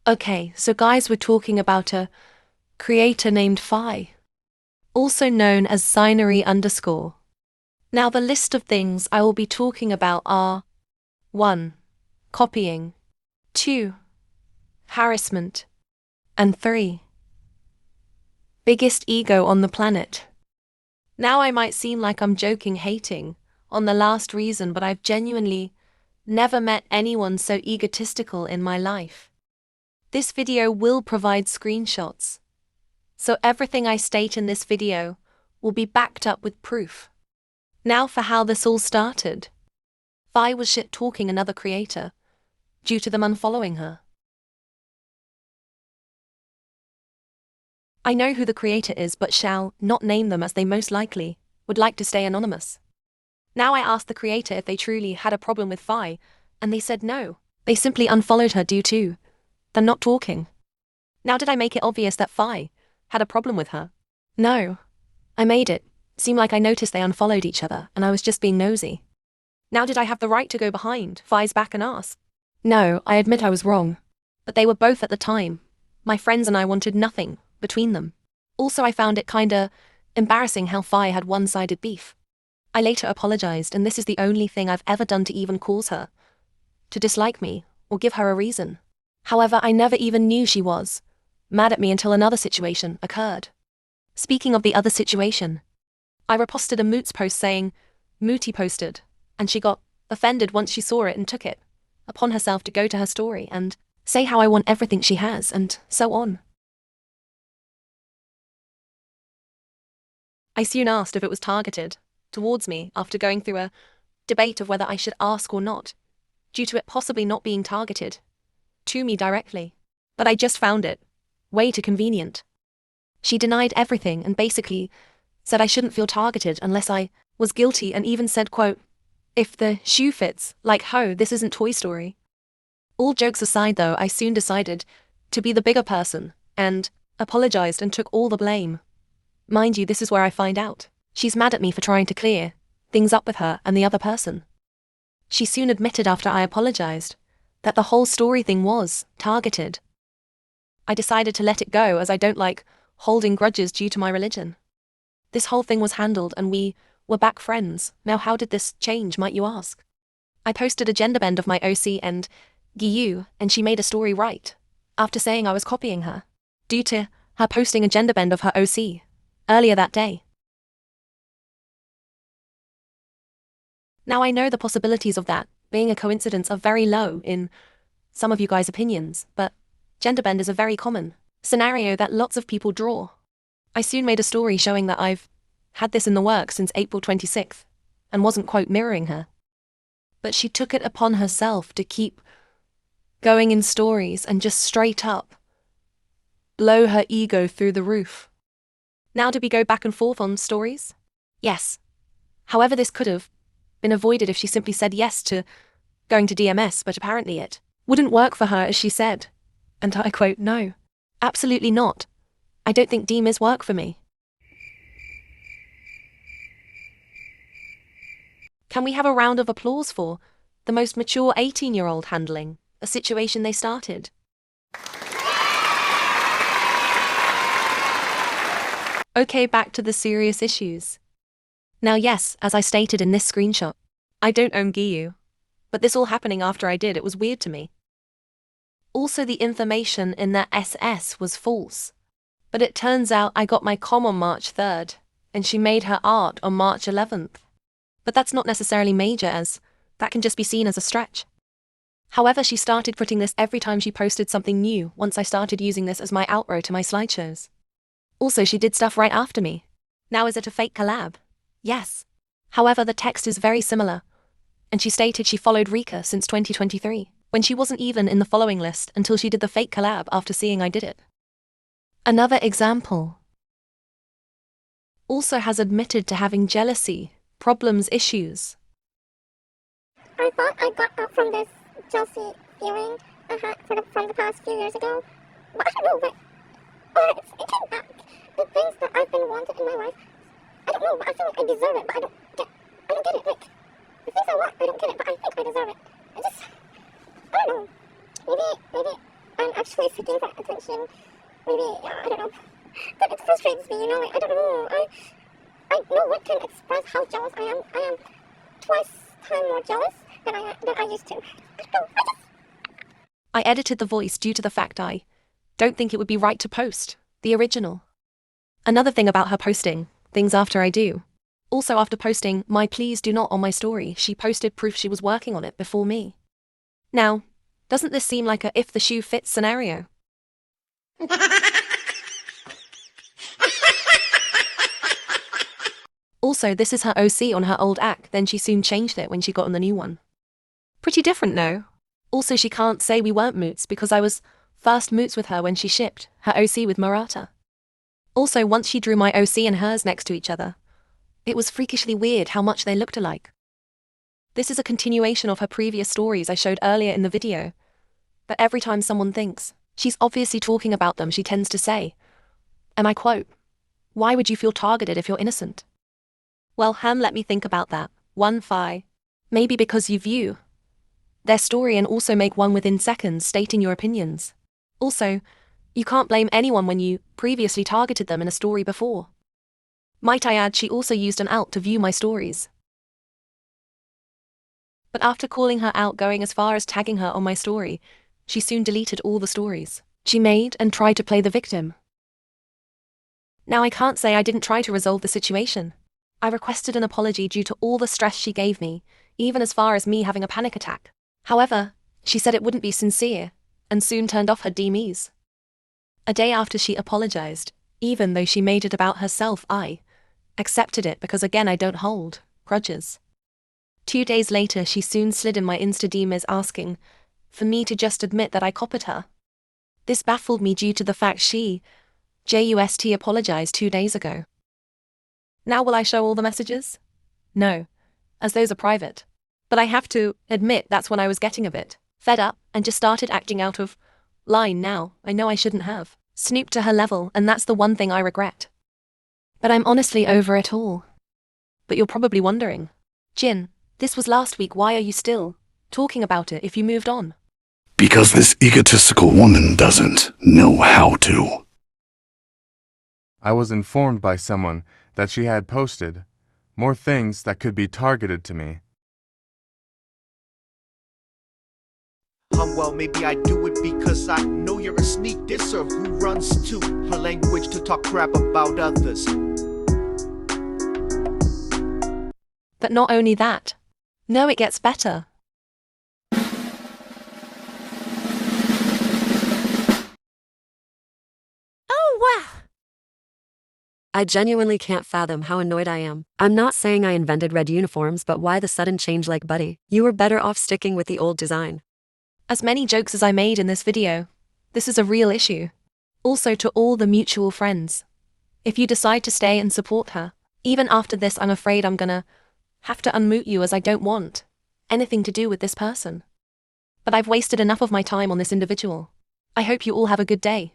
Okay, so guys, we're talking about a creator named Phi, also known as Signery underscore. Now the list of things I will be talking about are 1. Copying, 2. Harassment, and 3. Biggest ego on the planet. Now I might seem like I'm joking hating on the last reason, but I've genuinely never met anyone so egotistical in my life. This video will provide screenshots, so everything I state in this video will be backed up with proof. Now for how this all started. Phi was shit-talking another creator due to them unfollowing her. I know who the creator is but shall not name them as they most likely would like to stay anonymous. Now I asked the creator if they truly had a problem with Phi, and they said no. They simply unfollowed her due to them not talking. Now did I make it obvious that Phi had a problem with her? No. I made it seem like I noticed they unfollowed each other and I was just being nosy. Now did I have the right to go behind Phi's back and ask? No, I admit I was wrong. But they were both at the time. My friends and I wanted nothing between them. Also I found it kinda embarrassing how Phi had one-sided beef. I later apologized, and this is the only thing I've ever done to even cause her to dislike me or give her a reason. However, I never even knew she was mad at me until another situation occurred. Speaking of the other situation, I reposted a Moots post saying, Mooty posted, and she got offended once she saw it and took it upon herself to go to her story and say how I want everything she has, and so on. I soon asked if it was targeted towards me after going through a debate of whether I should ask or not, due to it possibly not being targeted to me directly. But I just found it way too convenient. She denied everything and basically said I shouldn't feel targeted unless I was guilty, and even said, quote, if the shoe fits, like ho, this isn't Toy Story. All jokes aside though, I soon decided to be the bigger person and apologized and took all the blame. Mind you, this is where I find out she's mad at me for trying to clear things up with her and the other person. She soon admitted after I apologized that the whole story thing was targeted. I decided to let it go as I don't like holding grudges due to my religion. This whole thing was handled and we were back friends. Now how did this change, might you ask? I posted a gender bend of my OC and GU, and she made a story right after saying I was copying her due to her posting a gender bend of her OC earlier that day. Now I know the possibilities of that being a coincidence are very low in some of you guys' opinions, but gender bend is a very common scenario that lots of people draw. I soon made a story showing that I've had this in the works since April 26th and wasn't, quote, mirroring her. But she took it upon herself to keep going in stories and just straight up blow her ego through the roof. Now do we go back and forth on stories? Yes. However, this could have been avoided if she simply said yes to going to DMS, but apparently it wouldn't work for her, as she said. And I quote, no, absolutely not. I don't think DMS work for me. Can we have a round of applause for the most mature 18-year-old handling a situation they started? Okay, back to the serious issues. Now yes, as I stated in this screenshot, I don't own GU, but this all happening after I did, it was weird to me. Also, the information in that SS was false, but it turns out I got my com on March 3rd, and she made her art on March 11th. But that's not necessarily major, as that can just be seen as a stretch. However, she started putting this every time she posted something new once I started using this as my outro to my slideshows. Also, she did stuff right after me. Now is it a fake collab? Yes. However, the text is very similar, and she stated she followed Rika since 2023, when she wasn't even in the following list until she did the fake collab after seeing I did it. Another example. Also has admitted to having jealousy, problems, issues. I thought I got out from this jealousy feeling I had from the past few years ago, but I don't know, it came back. The things that I've been wanting in my life, I don't know, but I feel like I deserve it, but I don't get it, like, the things I want, I don't get it, but I think I deserve it. I don't know, maybe I'm actually seeking for attention. Maybe, I don't know. But it frustrates me, I don't know. I no word can express how jealous I am. I am twice time more jealous than I used to. I don't know. I edited the voice due to the fact I don't think it would be right to post the original. Another thing about her posting things after I do. Also after posting my please do not on my story, she posted proof she was working on it before me. Now, doesn't this seem like a if the shoe fits scenario? Also, this is her OC on her old act, then she soon changed it when she got on the new one. Pretty different, no? Also, she can't say we weren't moots because I was first moots with her when she shipped her OC with Murata. Also, once she drew my OC and hers next to each other, it was freakishly weird how much they looked alike. This is a continuation of her previous stories I showed earlier in the video. But every time someone thinks she's obviously talking about them, she tends to say, and I quote, "Why would you feel targeted if you're innocent?" Well, let me think about that. Maybe because you view their story and also make one within seconds stating your opinions. Also, you can't blame anyone when you previously targeted them in a story before. Might I add, she also used an alt to view my stories. But after calling her out, going as far as tagging her on my story, she soon deleted all the stories she made and tried to play the victim. Now I can't say I didn't try to resolve the situation. I requested an apology due to all the stress she gave me, even as far as me having a panic attack. However, she said it wouldn't be sincere, and soon turned off her DMs. A day after she apologized, even though she made it about herself, I accepted it because again I don't hold grudges. 2 days later she soon slid in my Insta DMs asking for me to just admit that I copied her. This baffled me due to the fact she just apologized 2 days ago. Now will I show all the messages? No, as those are private. But I have to admit that's when I was getting a bit fed up and just started acting out of line. Now I know I shouldn't have snooped to her level, and that's the one thing I regret. But I'm honestly over it all. But you're probably wondering, Jin, this was last week, why are you still talking about it if you moved on? Because this egotistical woman doesn't know how to. I was informed by someone that she had posted more things that could be targeted to me. Well, maybe I do it because I know you're a sneak disser who runs to her language to talk crap about others. But not only that. No, it gets better. Oh, wow! I genuinely can't fathom how annoyed I am. I'm not saying I invented red uniforms, but why the sudden change, like, buddy? You were better off sticking with the old design. As many jokes as I made in this video, this is a real issue. Also to all the mutual friends. If you decide to stay and support her, even after this, I'm afraid I'm gonna have to unmute you as I don't want anything to do with this person. But I've wasted enough of my time on this individual. I hope you all have a good day.